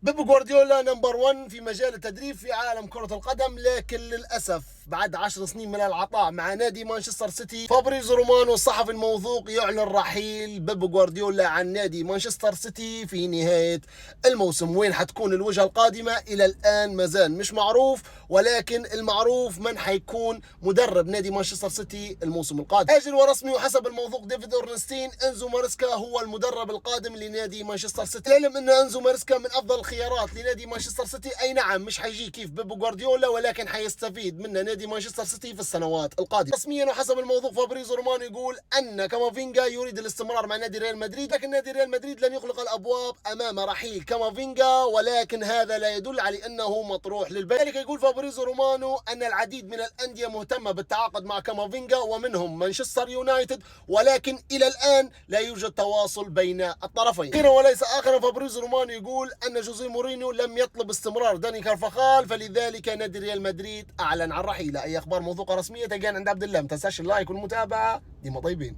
بيب جوارديولا نمبر 1 في مجال التدريب في عالم كرة القدم، لكن للأسف بعد 10 سنين من العطاء مع نادي مانشستر سيتي، فابريزو رومانو الصحفي الموثوق يعلن رحيل بيب جوارديولا عن نادي مانشستر سيتي في نهاية الموسم. وين حتكون الوجهة القادمة إلى الآن مازال مش معروف، ولكن المعروف من حيكون مدرب نادي مانشستر سيتي الموسم القادم. آجل ورسمي وحسب الموثوق ديفيد أورنستين، أنزو ماريسكا هو المدرب القادم لنادي مانشستر سيتي. العلم أن أنزو ماريسكا من أفضل الخيارات لنادي مانشستر سيتي، أي نعم مش حيجي كيف بيب جوارديولا، ولكن حيستفيد منه نادي مانشستر سيتي في السنوات القادمة. رسميا وحسب الموثوق فابريزو رومانو يقول أن كامافينجا يريد الاستمرار مع نادي ريال مدريد، لكن نادي ريال مدريد لن يغلق الأبواب أمام رحيل كامافينجا، ولكن هذا لا يدل على أنه مطروح للبيع. ذلك يقول فابريزو رومانو أن العديد من الأندية مهتمة بالتعاقد مع كامافينجا ومنهم مانشستر يونايتد، ولكن إلى الآن لا يوجد تواصل بين الطرفين. أخيرا وليس آخرا، فابريزو رومانو يقول أن جوزيه مورينيو لم يطلب استمرار داني كارفاخال، فلذلك نادي ريال مدريد أعلن عن رحيله. أي أخبار موثوقة رسمية تلقانا عند عبد الله. ما تنساش اللايك والمتابعة، ديما طيبين.